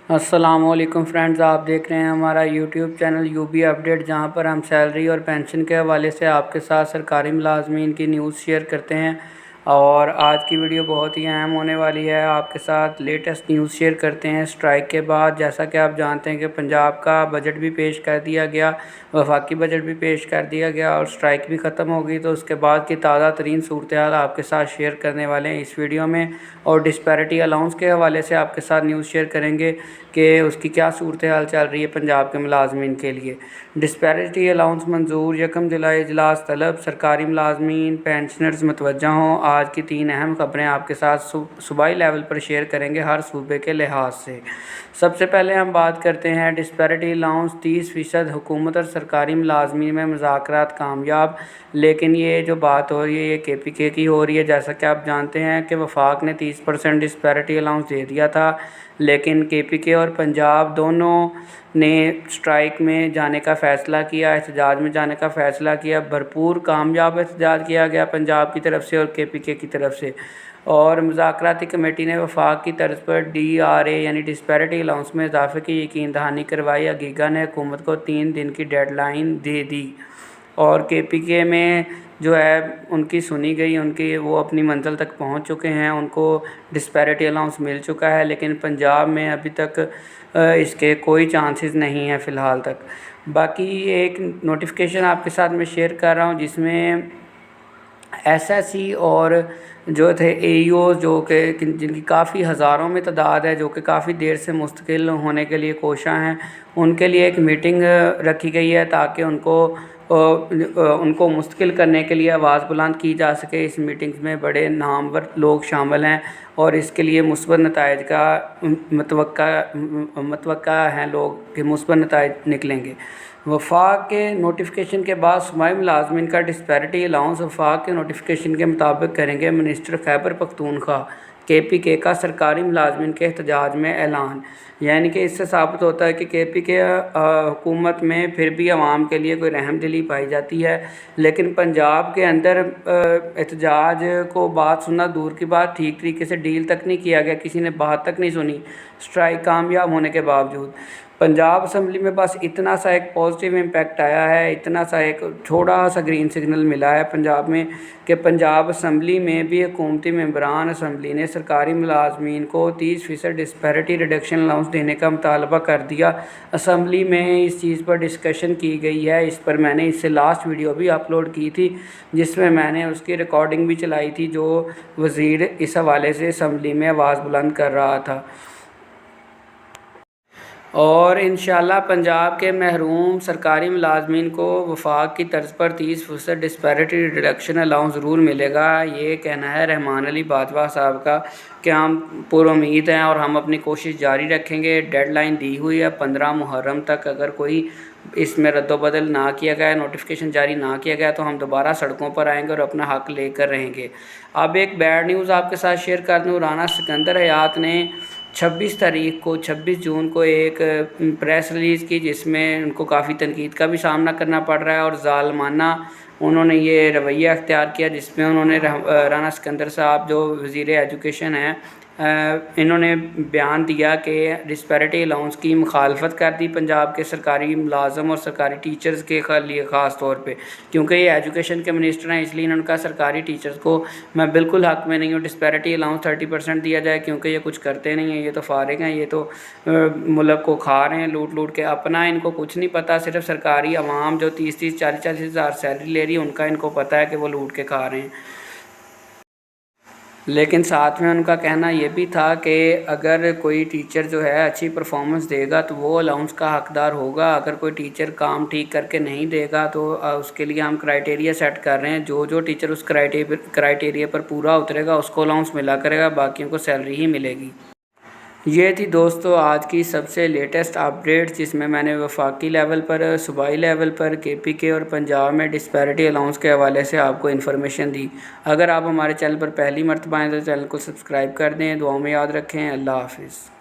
अस्सलाम वालेकुम फ्रेंड्स, आप देख रहे हैं हमारा यूट्यूब चैनल यूबी अपडेट, जहां पर हम सैलरी और पेंशन के हवाले से आपके साथ सरकारी मुलाजमीन की न्यूज़ शेयर करते हैं। और आज की वीडियो बहुत ही अहम होने वाली है। आपके साथ लेटेस्ट न्यूज़ शेयर करते हैं स्ट्राइक के बाद। जैसा कि आप जानते हैं कि पंजाब का बजट भी पेश कर दिया गया, वफाकी बजट भी पेश कर दिया गया और स्ट्राइक भी ख़त्म हो गई। तो उसके बाद की ताज़ा तरीन सूरत हाल आपके साथ शेयर करने वाले हैं इस वीडियो में। और डिस्पैरिटी अलाउंस के हवाले से आपके साथ न्यूज़ शेयर करेंगे कि उसकी क्या सूरत हाल चल रही है पंजाब के मुलाजमीन के लिए। डिस्पैरिटी अलाउंस मंजूर, 1 जुलाई इजलास तलब, सरकारी मुलाजमीन पेंशनर्स मतवज्जा हों। आज की 3 अहम खबरें आपके साथ सूबाई लेवल पर शेयर करेंगे हर सूबे के लिहाज से। सबसे पहले हम बात करते हैं डिस्पैरिटी अलाउंस 30% हुकूमत और सरकारी मुलाजमीन में मुज़ाकरात कामयाब। लेकिन ये जो बात हो रही है ये KPK की हो रही है। जैसा कि आप जानते हैं कि वफाक ने 30% डिस्पैरिटी अलाउंस दे दिया था, लेकिन KPK और पंजाब दोनों ने स्ट्राइक में जाने का फ़ैसला किया, एहतजाज में जाने का फ़ैसला किया। भरपूर कामयाब एहतजाज किया गया पंजाब की तरफ से और KPK की तरफ से। और मुज़ाकराती कमेटी ने वफाक की तर्ज पर DRA यानी डिस्पैरिटी अलाउंस में इजाफे की यकीन दहानी करवाई। अगीगा ने हुकूमत को 3 दिन की डेडलाइन दे दी और KPK में जो है उनकी सुनी गई, उनकी वो अपनी मंजिल तक पहुंच चुके हैं, उनको डिस्पैरिटी अलाउंस मिल चुका है। लेकिन पंजाब में अभी तक इसके कोई चांसेस नहीं है फ़िलहाल तक। बाकी एक नोटिफिकेशन आपके साथ मैं शेयर कर रहा हूं जिसमें SSE और जो थे AEO जो कि जिनकी काफ़ी हज़ारों में तादाद है, जो कि काफ़ी देर से मुस्तकिल होने के लिए कोशा हैं, उनके लिए एक मीटिंग रखी गई है ताकि उनको मुस्तकिल करने के लिए आवाज़ बुलंद की जा सके। इस मीटिंग्स में बड़े नामवर लोग शामिल हैं और इसके लिए मुस्बत नताइज का मतवक्का हैं लोग कि मुस्बत नताइज निकलेंगे। वफाक के नोटिफिकेशन के बाद सूबाई मुलाजमीन का डिस्पैरिटी अलाउंस वफाक के नोटिफिकेशन के मुताबिक करेंगे मिनिस्टर खैबर पख्तूनख्वा। KPK का सरकारी मुलाजमीन के एहतजाज में ऐलान। यानी कि इससे साबित होता है कि KPK हुकूमत में फिर भी आवाम के लिए कोई रहम दिली पाई जाती है। लेकिन पंजाब के अंदर एहतजाज को बात सुनना दूर की बात, ठीक तरीके से डील तक नहीं किया गया, किसी ने बात तक नहीं सुनी स्ट्राइक कामयाब होने के बावजूद। पंजाब असम्बली में बस इतना सा एक पॉजिटिव इम्पैक्ट आया है, इतना सा एक छोटा सा ग्रीन सिग्नल मिला है पंजाब में कि पंजाब असम्बली में भी हुकूमती मेंबरान असम्बली ने सरकारी मुलाजमीन को 30% डिस्पैरिटी रिडक्शन अलाउंस देने का मुतालबा कर दिया। असम्बली में इस चीज़ पर डिस्कशन की गई है। इस पर मैंने इससे लास्ट वीडियो भी अपलोड की थी जिसमें मैंने उसकी रिकॉर्डिंग भी चलाई थी, जो वज़ीर इस हवाले से असम्बली में आवाज़ बुलंद कर रहा था। और इंशाल्लाह पंजाब के महरूम सरकारी मुलाजमीन को वफाक की तर्ज पर 30% डिस्पैरिटी रिडक्शन अलाउंस ज़रूर मिलेगा। ये कहना है रहमान अली बाजवा साहब का कि हम पुरुम्मीद हैं और हम अपनी कोशिश जारी रखेंगे। डेडलाइन दी हुई है 15 मुहर्रम तक। अगर कोई इसमें रद्दोबदल ना किया गया, नोटिफिकेशन जारी ना किया गया, तो हम दोबारा सड़कों पर आएंगे और अपना हक़ लेकर रहेंगे। अब एक बैड न्यूज़ आपके साथ शेयर कर दूँ। राना सिकंदर हयात ने 26 जून को एक प्रेस रिलीज़ की जिसमें उनको काफ़ी तनकीद का भी सामना करना पड़ रहा है और ज़ालमाना उन्होंने ये रवैया अख्तियार किया जिसमें उन्होंने राना सिकंदर साहब जो वज़ीर एजुकेशन हैं, इन्होंने बयान दिया कि डिस्पैरिटी अलाउंस की मुखालफत कर दी पंजाब के सरकारी मुलाजम और सरकारी टीचर्स के लिए ख़ास तौर पे, क्योंकि ये एजुकेशन के मिनिस्टर हैं। इसलिए इन्होंने कहा सरकारी टीचर्स को मैं बिल्कुल हक़ में नहीं हूँ डिस्पैरिटी अलाउंस 30% दिया जाए, क्योंकि ये कुछ करते नहीं हैं, ये तो फारिग हैं, ये तो मुल्क को खा रहे हैं लूट के। अपना इनको कुछ नहीं पता, सिर्फ सरकारी आवाम जो 30-30, 40-40 हज़ार सैलरी ले रही है उनका इनको पता है कि वो लूट के खा रहे हैं। लेकिन साथ में उनका कहना ये भी था कि अगर कोई टीचर जो है अच्छी परफॉर्मेंस देगा तो वो अलाउंस का हकदार होगा। अगर कोई टीचर काम ठीक करके नहीं देगा तो उसके लिए हम क्राइटेरिया सेट कर रहे हैं। जो टीचर उस क्राइटेरिया पर पूरा उतरेगा उसको अलाउंस मिला करेगा, बाकियों को सैलरी ही मिलेगी। ये थी दोस्तों आज की सबसे लेटेस्ट अपडेट जिसमें मैंने वफाकी लेवल पर, सूबाई लेवल पर, KPK और पंजाब में डिस्पैरिटी अलाउंस के हवाले से आपको इन्फॉर्मेशन दी। अगर आप हमारे चैनल पर पहली मर्तबा आएँ तो चैनल को सब्सक्राइब कर दें। दुआओं में याद रखें। अल्लाह हाफ़िज़।